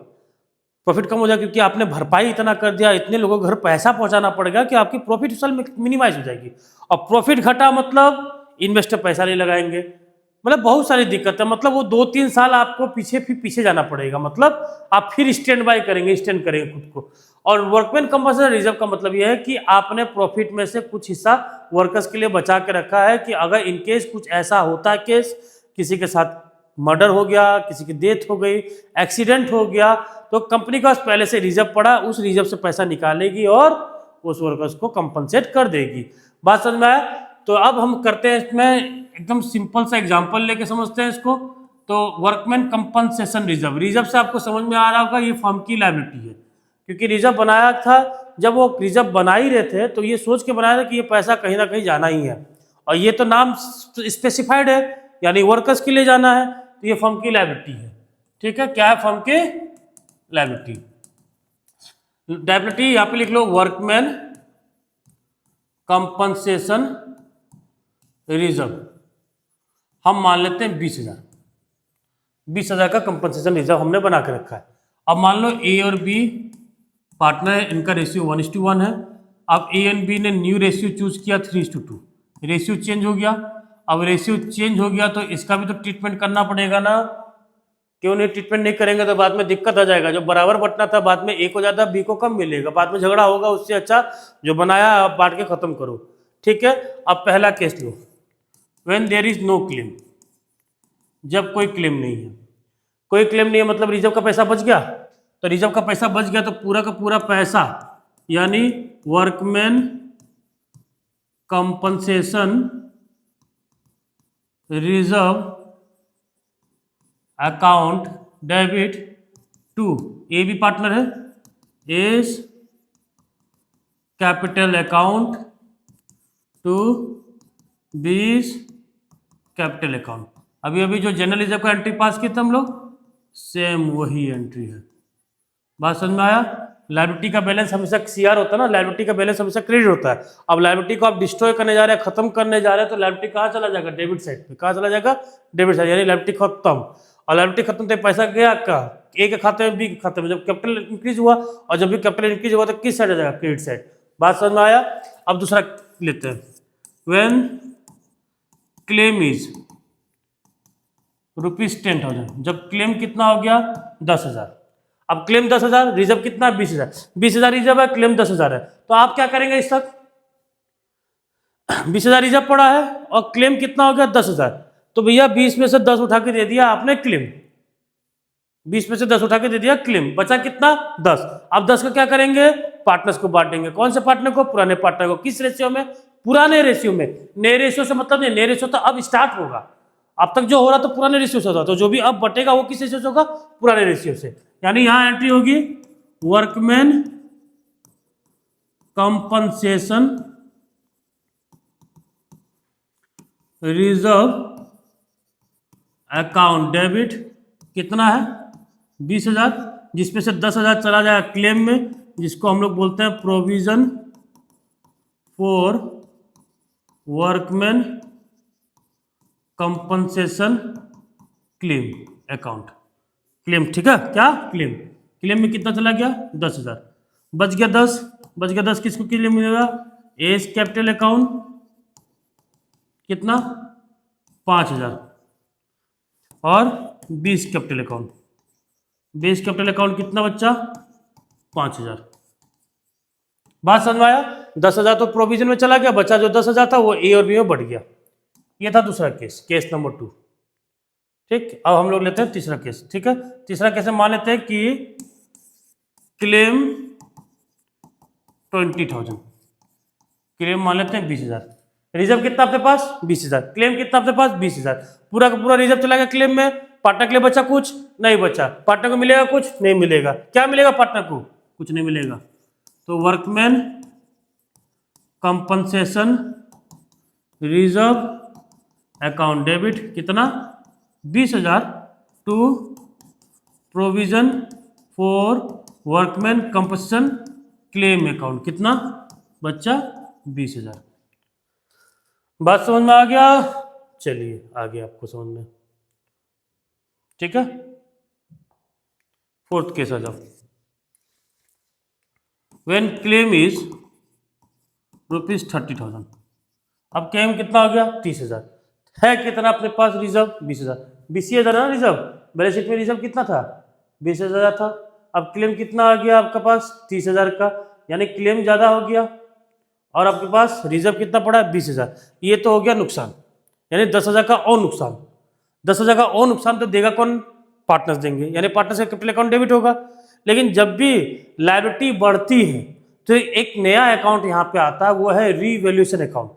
प्रॉफिट कम हो जाएगा, क्योंकि आपने भरपाई इतना कर दिया, इतने लोगों को घर पैसा पहुंचाना पड़ेगा कि आपकी प्रॉफिट उस साल मिनिमाइज हो जाएगी। और प्रॉफिट घटा मतलब इन्वेस्टर पैसा नहीं लगाएंगे, मतलब बहुत सारी दिक्कत है। मतलब वो 2-3 साल आपको पीछे जाना पड़ेगा, मतलब आप फिर स्टैंड बाय करेंगे, स्टैंड करेंगे खुद को। और वर्कमैन कंपनसेशन रिजर्व का मतलब यह है कि आपने प्रॉफिट में से कुछ हिस्सा वर्कर्स के लिए बचा के रखा है, कि अगर इनकेस कुछ ऐसा होता है, केस किसी के साथ मर्डर हो गया, किसी की डेथ हो गई, एक्सीडेंट हो गया, तो कंपनी के पास पहले से रिजर्व पड़ा, उस रिजर्व से पैसा निकालेगी और उस वर्कर्स को कंपनसेट कर देगी। बात समझ में आया? तो अब हम करते हैं इसमें एकदम सिंपल सा एग्जांपल लेके समझते हैं इसको। तो वर्कमैन कंपनसेशन रिजर्व, रिजर्व से आपको समझ में आ रहा होगा ये फर्म की लायबिलिटी है, क्योंकि रिजर्व बनाया था, जब वो रिजर्व बना ही रहे थे तो ये सोच के बनाया था कि ये पैसा कहीं ना कहीं जाना ही है, और ये तो नाम स्पेसिफाइड है, यानी वर्कर्स के लिए जाना है, तो ये फर्म की लायबिलिटी है। ठीक है, क्या है? फर्म की लायबिलिटी। लायबिलिटी यहां पे लिख लो, वर्कमैन कंपनसेशन रिजर्व। हम मान लेते हैं 20,000 का कंपनसेशन रिजर्व हमने बना के रखा है। अब मान लो ए और बी पार्टनर है, इनका रेशियो 1:1 है। अब ए एंड बी ने न्यू रेशियो चूज किया 3:2, रेशियो चेंज हो गया। अब रेशियो चेंज हो गया तो इसका भी तो ट्रीटमेंट करना पड़ेगा ना। क्यों नहीं? ट्रीटमेंट नहीं करेंगे तो बाद में दिक्कत आ जाएगा। जो बराबर बंटना था बाद में ए को ज्यादा, बी को कम मिलेगा, बाद में झगड़ा होगा। उससे अच्छा जो बनाया आप बांट के खत्म करो। ठीक है, अब पहला केस लो, when there is no claim, जब कोई क्लेम नहीं है। कोई क्लेम नहीं है मतलब रिजर्व का पैसा बच गया, तो रिजर्व का पैसा बच गया तो पूरा का पूरा पैसा, यानी workman compensation reserve account debit to, A भी पार्टनर है, is capital account to B's capital account. अभी अभी जो जनरल रिजर्व का एंट्री पास की था हम लोग, सेम वही एंट्री है। बात समझ में आया? लायबिलिटी का बैलेंस हमेशा सीआर होता है ना, लायबिलिटी का बैलेंस हमेशा क्रेडिट होता है। अब लायबिलिटी को आप डिस्ट्रॉय करने जा रहे हैं, खत्म करने जा रहे हैं, तो लायबिलिटी कहाँ चला जाएगा? डेबिट साइड पे। कहाँ चला जाएगा? डेबिट साइड, यानी लायबिलिटी खत्म। और लायबिलिटी खत्म तो पैसा गया कहाँ? ए के खाते में, बी के खाते में। जब कैपिटल इंक्रीज हुआ, और जब भी कैपिटल इंक्रीज हुआ तो किस साइड आ जाएगा? Credit side. बात समझ में आया? अब दूसरा लेते हैं। व्हेन क्लेम इज ₹10,000, जब क्लेम कितना हो गया? 10,000। अब क्लेम 10,000, रिजर्व कितना? 20,000। 20,000 रिजर्व है, क्लेम 10,000 है, तो आप क्या करेंगे? इस तक 20,000 रिजर्व पड़ा है और क्लेम कितना हो गया? 10,000। तो भैया 20 में से 10 उठा के दे दिया आपने क्लेम, 20 में से 10 उठा के दे दिया क्लेम, बचा कितना? 10। अब 10 का क्या करेंगे? पार्टनर्स को बांटेंगे। कौन से पार्टनर को? पुराने पार्टनर को। किस रेशियो में? पुराने रेशियो में। नए रेशियो से मतलब नहीं, नए रेशियो तो अब स्टार्ट होगा। अब तक जो हो रहा तो पुराने रेशियो से होता, तो जो भी अब बटेगा वो किस रेशियो से होगा? पुराने रेशियो से। यानी यहां एंट्री होगी workman compensation reserve account debit. कितना है? 20,000, जिसमें से 10,000 चला जाएगा क्लेम में, जिसको हम लोग बोलते हैं provision for workman compensation claim account. Claim, ठीक है? क्या? क्लेम। क्लेम में कितना चला गया? 10,000। बच गया 10। बच गया 10 किसको के लिए मिलेगा? A's capital account. कितना? 5,000। और 20 कैपिटल अकाउंट। 20 कैपिटल अकाउंट कितना बच्चा? 5,000। बात समझ में आया? 10,000 तो प्रोविजन में चला गया, बचा जो 10,000 था वो ए और बी में बढ़ गया। ये था दूसरा केस, केस नंबर 2। ठीक, अब हम लोग लेते हैं तीसरा केस। ठीक है, तीसरा केस में मान लेते हैं कि क्लेम 20,000, क्लेम मान लेते हैं 20,000। रिजर्व कितना अपने पास? 20,000। क्लेम कितना अपने पास? 20,000। पूरा का पूरा रिजर्व चला गया क्लेम में। पार्टनर के लिए बचा कुछ? नहीं बचा। पार्टनर को मिलेगा कुछ? नहीं मिलेगा। क्या मिलेगा पार्टनर को? कुछ नहीं मिलेगा। तो workman compensation reserve account debit कितना? 20,000 to provision for workman compensation claim account. कितना बच्चा? 20,000। बात समझ में आ गया? चलिए आगे आपको समझ में। ठीक है, फोर्थ केस आ जाओ। When claim is ₹30,000। अब क्लेम कितना हो गया? 30,000। है कितना अपने पास रिजर्व? 20,000। 20,000 ना रिजर्व, बैलेंस शीट में रिजर्व कितना था? 20,000 था। अब क्लेम कितना आ गया आपके पास? 30,000 का, यानी क्लेम ज्यादा हो गया और आपके पास रिजर्व कितना पड़ा है? 20,000। ये तो हो गया नुकसान, यानी 10,000 का और नुकसान। 10,000 का और नुकसान तो देगा कौन? पार्टनर्स देंगे, यानी पार्टनर्स का कैपिटल अकाउंट डेबिट होगा। लेकिन जब भी लायबिलिटी बढ़ती है तो एक नया अकाउंट यहाँ पे आता है, वो है रीवैल्यूएशन अकाउंट।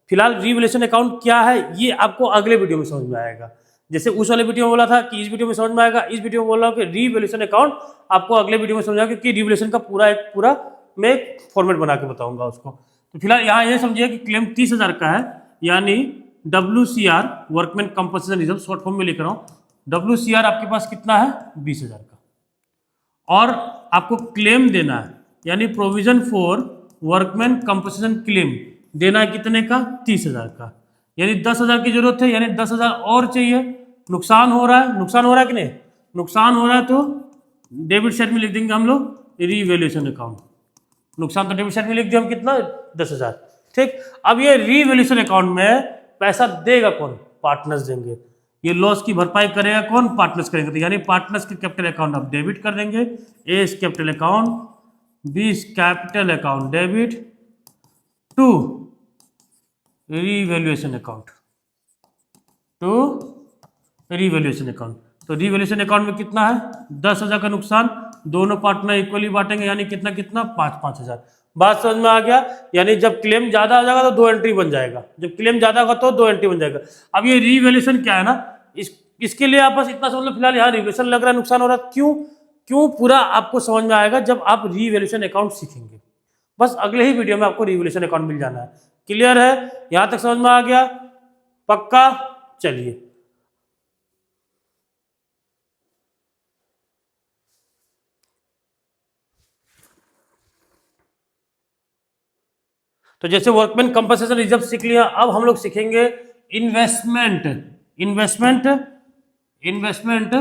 फिलहाल रीवैल्यूएशन अकाउंट क्या है ये आपको अगले वीडियो में समझ में आएगा। जैसे उस वाले वीडियो में बोला था कि इस वीडियो में समझ में आएगा, इस वीडियो में बोल रहा हूँ कि रीवैल्यूएशन अकाउंट आपको अगले वीडियो में समझ आएगा, क्योंकि रीवैल्यूएशन का पूरा मैं फॉर्मेट बना के बताऊंगा उसको। तो फिलहाल यहाँ ये समझिए कि क्लेम 30,000 का है, यानी WCR workman compensation reserve short form में लिख रहा हूँ। WCR आपके पास कितना है? 20,000 का। और आपको क्लेम देना है, यानी provision for workman compensation claim देना है कितने का? 30,000 का। यानी 10,000 की जरूरत है, यानी 10,000 और चाहिए। नुकसान हो रहा है, नुकसान हो रहा है कि नहीं? नुकसान हो रहा है तो डेबिट साइड में लिख देंगे हम लोग रीवैल्यूएशन अकाउंट। नुकसान तो डेबिट साइड में लिख दिया हम, कितना? 10,000। ठीक, अब ये रीवैल्यूएशन अकाउंट में पैसा देगा कौन? पार्टनर्स देंगे। ये लॉस की भरपाई करेगा कौन? पार्टनर्स करेंगे। तो यानी पार्टनर्स के कैपिटल अकाउंट आप डेबिट कर देंगे। A's capital account, 20 capital account debit to revaluation account, to revaluation account. तो रीवैल्यूएशन अकाउंट में कितना है? 10,000 का नुकसान, दोनों पार्टनर इक्वली बांटेंगे, यानी कितना कितना? 5,000। बात समझ में आ गया? यानी जब क्लेम ज्यादा हो जाएगा तो 2 एंट्री बन जाएगा, जब क्लेम ज्यादा होगा तो 2 एंट्री बन जाएगा। अब ये रीवैल्यूएशन क्या है ना, इसके लिए आप बस इतना समझ लो, फिलहाल यहाँ रिवैल्यूएशन लग रहा है, नुकसान हो रहा है। क्यों? क्यों पूरा आपको समझ में आएगा जब आप रीवैल्यूएशन अकाउंट सीखेंगे। बस अगले ही वीडियो में आपको रीवैल्यूएशन अकाउंट मिल जाना है। क्लियर है? यहां तक समझ में आ गया? पक्का? चलिए, तो जैसे वर्कमैन कंपनसेशन रिजर्व सीख लिया, अब हम लोग सीखेंगे investment investment investment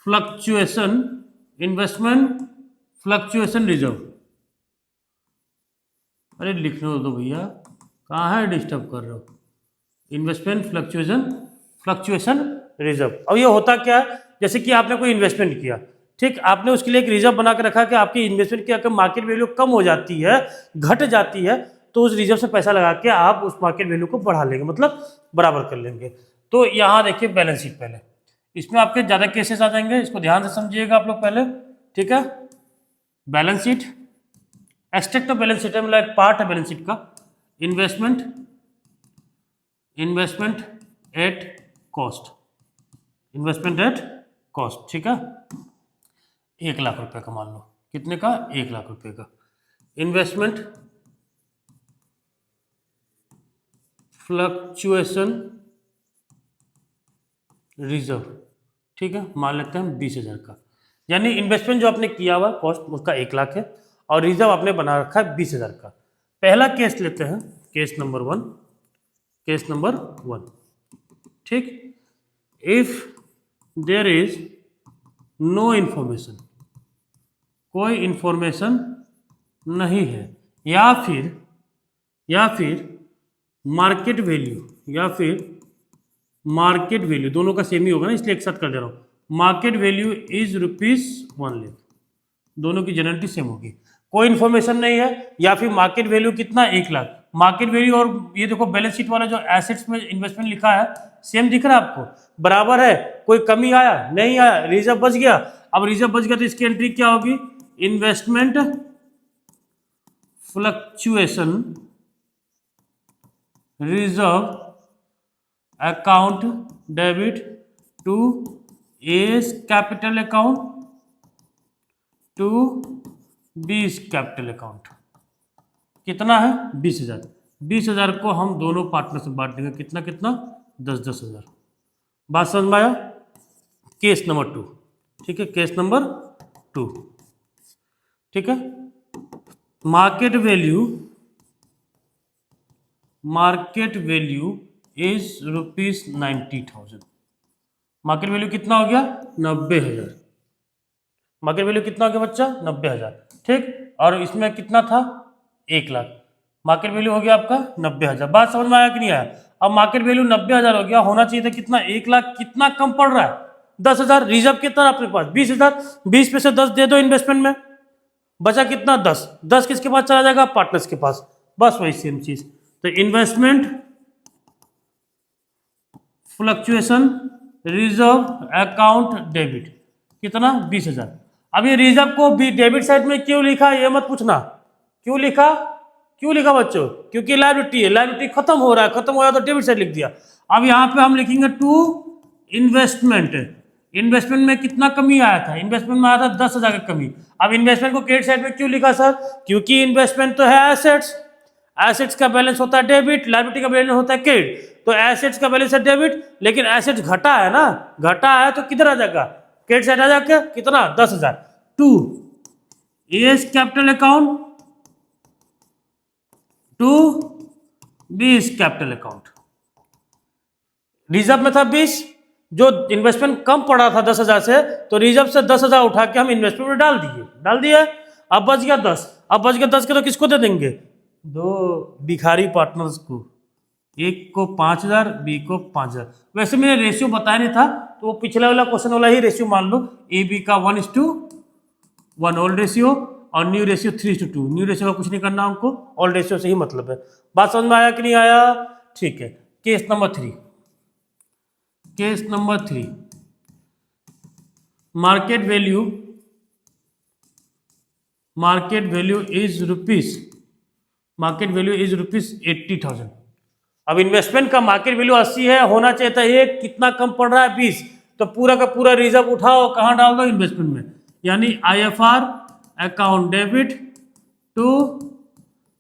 fluctuation investment fluctuation reserve. अरे लिखने दो भैया, कहाँ है डिस्टर्ब कर रहे हो। Investment fluctuation reserve. अब ये होता क्या है, जैसे कि आपने कोई इन्वेस्टमेंट किया, ठीक, आपने उसके लिए एक रिजर्व बना के रखा कि आपकी इन्वेस्टमेंट की अगर मार्केट वैल्यू कम हो जाती है, घट जाती है, तो उस रिजर्व से पैसा लगा के आप उस मार्केट वैल्यू को बढ़ा लेंगे, मतलब बराबर कर लेंगे। तो यहाँ देखिए बैलेंस शीट, पहले इसमें आपके ज़्यादा केसेस आ जाएंगे, इसको ध्यान से समझिएगा आप लोग पहले, ठीक है। Balance sheet, extract of balance sheet है, मतलब एक पार्ट है बैलेंस शीट का। Investment at cost, investment at cost, ठीक है। 1 लाख रुपए का मान लो, कितने का? 1 लाख रुपए का। इन्वेस्टमेंट फ्लक्चुएशन रिजर्व, ठीक है, मान लेते हैं हम 20,000 का। यानी इन्वेस्टमेंट जो आपने किया हुआ कॉस्ट उसका 1 लाख है और रिजर्व आपने बना रखा है 20,000 का। पहला केस लेते हैं, केस नंबर 1, ठीक। If there is no information, कोई इंफॉर्मेशन नहीं है, या फिर मार्केट वैल्यू दोनों का सेम ही होगा ना, इसलिए एक साथ कर दे रहा हूं। मार्केट वैल्यू इज ₹1 लाख, दोनों की जनरलिटी सेम होगी। कोई इन्फॉर्मेशन नहीं है, या फिर मार्केट वैल्यू कितना? 1 लाख। मार्केट वैल्यू और ये देखो बैलेंस शीट वाला जो एसेट्स में इन्वेस्टमेंट लिखा है सेम दिख रहा है आपको, बराबर है। कोई कमी आया? नहीं आया, रिजर्व बच गया। अब रिजर्व बच गया तो इसकी एंट्री क्या होगी? Investment fluctuation reserve account debit to S capital account to B's capital account. कितना है? 20,000। 20,000 को हम दोनों पार्टनर से बांट देंगे, कितना कितना? 10-10 हज़ार। बात समझ में आया? केस नंबर 2, ठीक है, केस नंबर 2, ठीक है। Market value is ₹90,000। Market value कितना हो गया? 90,000। मार्केट वैल्यू कितना हो गया बच्चा? 90,000, ठीक। और इसमें कितना था? 1 लाख। मार्केट वैल्यू हो गया आपका 90,000। बात समझ में आया कि नहीं आया? अब मार्केट वैल्यू 90,000 हो गया, होना चाहिए था कितना? 1 लाख। कितना कम पड़ रहा है? 10,000। रिजर्व कितना अपने पास? 20,000। 20 में से 10 दे दो इन्वेस्टमेंट में, बचा कितना? 10। 10 किसके पास चला जाएगा? पार्टनर्स के पास। बस वही सेम चीज। तो investment fluctuation reserve account debit, कितना? 20,000। अब ये रिजर्व को भी डेबिट साइड में क्यों लिखा ये मत पूछना। क्यों लिखा बच्चों? क्योंकि लायबिलिटी है, लायबिलिटी खत्म हो रहा है, खत्म हो रहा तो डेबिट साइड लिख दिया। अब यहाँ पे हम लिखेंगे टू इन्वेस्टमेंट। इन्वेस्टमेंट में कितना कमी आया था? इन्वेस्टमेंट में आया था 10,000 का कमी। अब इन्वेस्टमेंट को क्रेडिट साइड में क्यों लिखा सर? क्योंकि इन्वेस्टमेंट तो है एसेट्स, एसेट्स का बैलेंस होता है डेबिट, लायबिलिटी का बैलेंस होता है क्रेडिट। तो एसेट्स का बैलेंस है डेबिट, लेकिन एसेट्स घटा है ना, घटा है तो किधर आ जाएगा? क्रेडिट साइड आ जाएगा। कितना? 10,000। To S capital account to B's capital account. Reserve में था 20, जो इन्वेस्टमेंट कम पड़ा था 10,000 से, तो रिजर्व से 10,000 उठा के हम इन्वेस्टमेंट में डाल दिए। अब बच गया 10। अब बच गया 10 के तो किसको दे देंगे? 2 भिखारी पार्टनर्स को, एक को 5,000, बी को 5,000। वैसे मैंने रेशियो बताया नहीं था, तो वो पिछला वाला क्वेश्चन वाला ही रेशियो मान लो। ए बी का 1:1 ओल्ड रेशियो और न्यू रेशियो 3:2। न्यू रेशियो का कुछ नहीं करना हमको, ओल्ड रेशियो से ही मतलब है। बात समझ में आया कि नहीं आया? ठीक है। Case number 3, market value is ₹80,000। अब इन्वेस्टमेंट का मार्केट वैल्यू 80 है, होना चाहिए था 1, कितना कम पड़ रहा है? 20। तो पूरा का पूरा रिजर्व उठाओ, कहाँ डाल दो? इन्वेस्टमेंट में। यानी IFR account debit to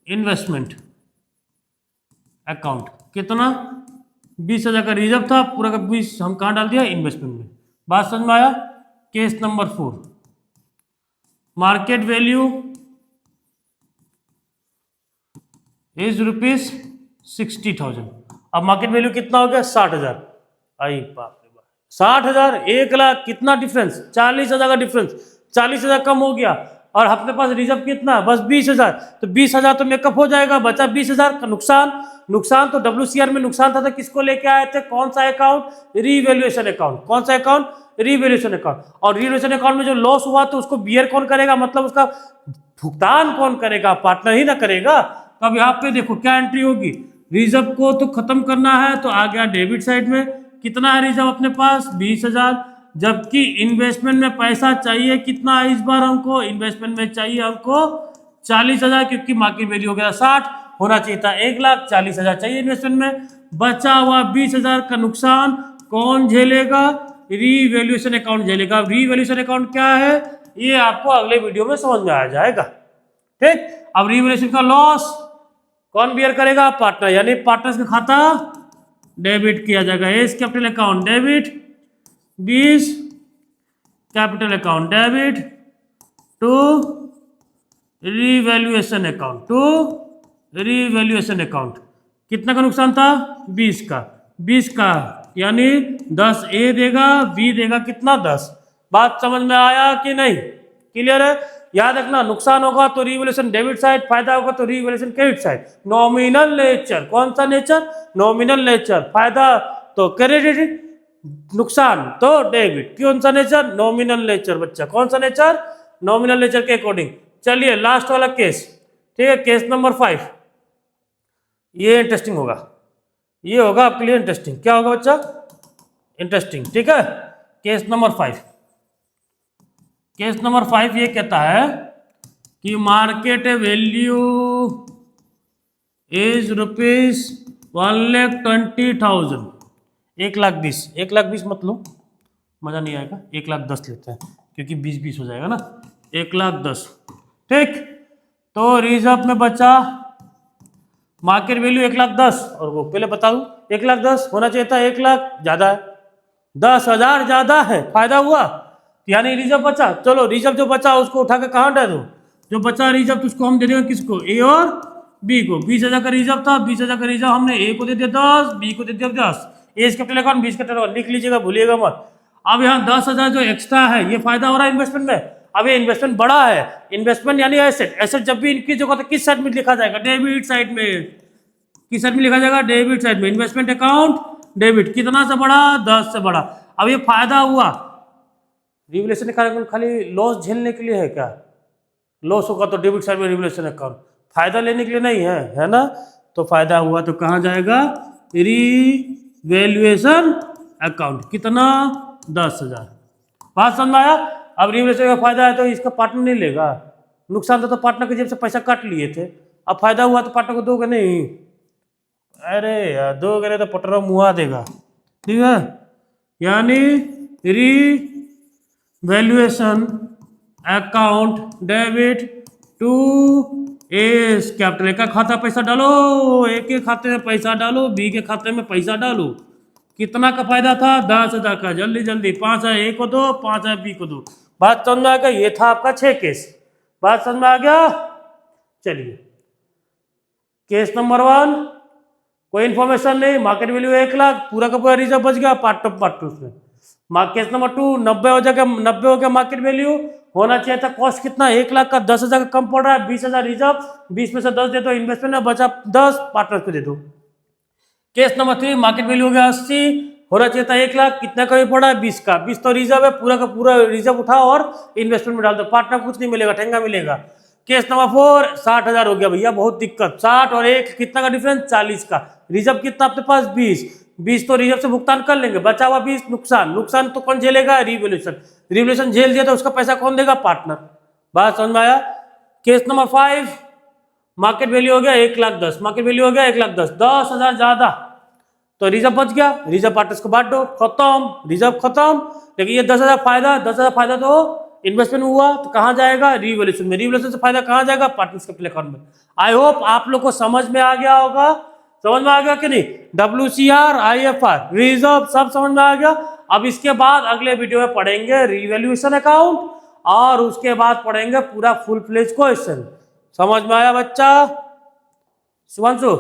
investment account. कितना? 20,000 का रिजर्व था, पूरा का 20 हम कहाँ डाल दिया? इन्वेस्टमेंट में। बात समझ में आया? Case number 4, market value is ₹60,000। अब मार्केट वैल्यू कितना हो गया? 60,000। आई बाप रे बाप, 60,000 1 लाख, कितना डिफरेंस? 40,000 का डिफरेंस, 40,000 कम हो गया। और अपने पास रिजर्व कितना? बस 20,000। तो 20,000 तो मेकअप हो जाएगा, बचा 20,000 का नुकसान। नुकसान तो WCR में नुकसान था, तो किसको लेके आए थे? कौन सा अकाउंट? Revaluation account. कौन सा अकाउंट? Revaluation account. और रीवैल्यूएशन अकाउंट में जो लॉस हुआ तो उसको बियर कौन करेगा? मतलब उसका भुगतान कौन करेगा? पार्टनर ही ना करेगा। तो अब यहाँ पे देखो क्या एंट्री होगी, रिजर्व को तो खत्म करना है, तो आ गया डेबिट साइड में। कितना है रिजर्व अपने पास? 20,000। जबकि इन्वेस्टमेंट में पैसा चाहिए कितना है इस बार हमको? इन्वेस्टमेंट में चाहिए हमको 40,000, क्योंकि मार्केट वैल्यू हो गया 60, होना चाहिए था 1 लाख, 40,000 चाहिए इन्वेस्टमेंट में। बचा हुआ 20,000 का नुकसान कौन झेलेगा? रीवैल्यूएशन अकाउंट झेलेगा। रीवैल्यूएशन अकाउंट क्या है ये आपको अगले वीडियो में समझ में आ जाएगा। ठीक, अब रीवैल्यूएशन का लॉस कौन बियर करेगा? पार्टनर, यानी पार्टनर्स का खाता डेबिट किया जाएगा। A's capital account debit, 20 capital account debit to revaluation account, to revaluation account. कितना का नुकसान था? 20 का। 20 का यानी 10 ए देगा, बी देगा कितना? 10। बात समझ में आया कि नहीं? क्लियर है? याद रखना, नुकसान होगा तो रीवैल्यूएशन डेबिट साइड, फायदा होगा तो revaluation credit side. Nominal nature, कौन सा नेचर? Nominal nature. फायदा तो क्रेडिट, नुकसान तो डेबिट। कौन सा नेचर? नॉमिनल नेचर बच्चा। कौन सा नेचर? नॉमिनल नेचर के अकॉर्डिंग। चलिए लास्ट वाला केस, ठीक है, केस नंबर 5। ये इंटरेस्टिंग होगा, ये होगा आपके लिए इंटरेस्टिंग। क्या होगा बच्चा? इंटरेस्टिंग। ठीक है, केस नंबर 5। केस नंबर 5 ये कहता है कि मार्केट वैल्यू इज ₹1,20,000। 1,20,000, 1,20,000 मत लो, मजा नहीं आएगा। 1,10,000 लेते हैं, क्योंकि 20-20 हो जाएगा ना। 1,10,000। ठीक, तो रिजर्व में बचा मार्केट वैल्यू 1,10,000, और वो पहले बता दूं 1,10,000 होना चाहिए था, 1 लाख ज्यादा है, 10,000 ज्यादा है। फायदा हुआ, यानी रिजर्व बचा। चलो रिजर्व जो बचा उसको उठा के कहाँ डाल दो? जो बचा रिजर्व तो उसको हम दे देंगे किसको? ए और बी को। 20,000 का रिजर्व था, 20,000 का रिजर्व हमने ए को दे दिया 10, बी को दे दिया 10। S capital account, 20 capital account लिख लीजिएगा, भूलिएगा मत। अब यहाँ 10,000 जो एक्स्ट्रा है ये फायदा हो रहा है इन्वेस्टमेंट में। अब ये इन्वेस्टमेंट बड़ा है, इन्वेस्टमेंट यानी एसेट। एसेट जब भी इंक्रीज होगा तो किस साइड में लिखा जाएगा? डेबिट साइड में। किस साइड में लिखा जाएगा? डेबिट साइड में। इन्वेस्टमेंट अकाउंट डेबिट, कितना से बड़ा? 10 से बड़ा। अब ये फायदा हुआ, रिवैल्यूएशन अकाउंट खाली लॉस झेलने के लिए है क्या? लॉस होगा तो डेबिट साइड में रिवैल्यूएशन अकाउंट, फायदा लेने के लिए नहीं है, है ना? तो फायदा हुआ तो कहाँ जाएगा? Revaluation account. कितना? 10,000। बात समझ में आया? अब रिवैल्यूएशन का फायदा है तो इसका पार्टनर नहीं लेगा, नुकसान था तो पार्टनर की जेब से पैसा काट लिए थे। अब फायदा हुआ तो पार्टनर को दोगे नहीं? अरे यार दोगे नहीं तो पटरा मुआ देगा। ठीक है, यानी revaluation account debit to S capital. A का खाता पैसा डालो, ए के खाते में पैसा डालो, बी के खाते में पैसा डालो। कितना का फायदा था? 10,000 का। जल्दी जल्दी 5,000 ए को दो, 5,000 बी को दो। बात समझ में आ गया? ये था आपका 6 केस। बात समझ में आ गया? चलिए केस नंबर 1, कोई इन्फॉर्मेशन नहीं, मार्केट वैल्यू 1 लाख, पूरा का पूरा रिजर्व बच गया पार्ट टू में। केस नंबर 2, 90 हो जाएगा, 90 हो गया मार्केट वैल्यू। होना चाहिए था कॉस्ट कितना? 1 लाख का 10,000 का कम पड़ रहा है, 20,000 रिजर्व, 20 में से 10 दे दो इन्वेस्टमेंट में, बचा 10 पार्टनर को दे दो। केस नंबर 3, मार्केट वैल्यू हो गया 80, होना चाहिए था 1 लाख, कितना का पड़ा है? 20 का। 20 तो रिजर्व है, पूरा का पूरा रिजर्व उठाओ और इन्वेस्टमेंट में डाल दो, पार्टनर कुछ नहीं मिलेगा, ठेंगा मिलेगा। केस नंबर 4, 60,000 हो गया भैया, बहुत दिक्कत। 60 और 1 कितना का डिफरेंस? 40 का। रिजर्व कितना अपने पास? 20 तो रिजर्व से भुगतान कर लेंगे, बचा हुआ 20 नुकसान। नुकसान तो कौन झेलेगा? रिवैल्यूएशन। रिवैल्यूएशन झेल दिया तो उसका पैसा कौन देगा? पार्टनर। बात समझ में आया? केस नंबर 5, मार्केट वैल्यू हो गया 1,10,000, मार्केट वैल्यू हो गया 1,10,000, 10,000 ज्यादा, तो रिजर्व बच गया, रिजर्व पार्टनर्स को बांट दो, खत्म, रिजर्व खत्म। लेकिन ये 10,000 फायदा, 10,000 फायदा तो इन्वेस्टमेंट हुआ तो कहाँ जाएगा, रिवैल्यूएशन में, रिवैल्यूएशन से फायदा कहाँ जाएगा, पार्टनर्स कैपिटल अकाउंट में। आई होप आप लोग को समझ में आ गया होगा, समझ में आ गया कि नहीं, WCR IFR रिजर्व सब समझ में आ गया। अब इसके बाद अगले वीडियो में पढ़ेंगे रिवैल्यूएशन अकाउंट और उसके बाद पढ़ेंगे पूरा फुल फ्लेज क्वेश्चन। समझ में आया बच्चा? शुभांशु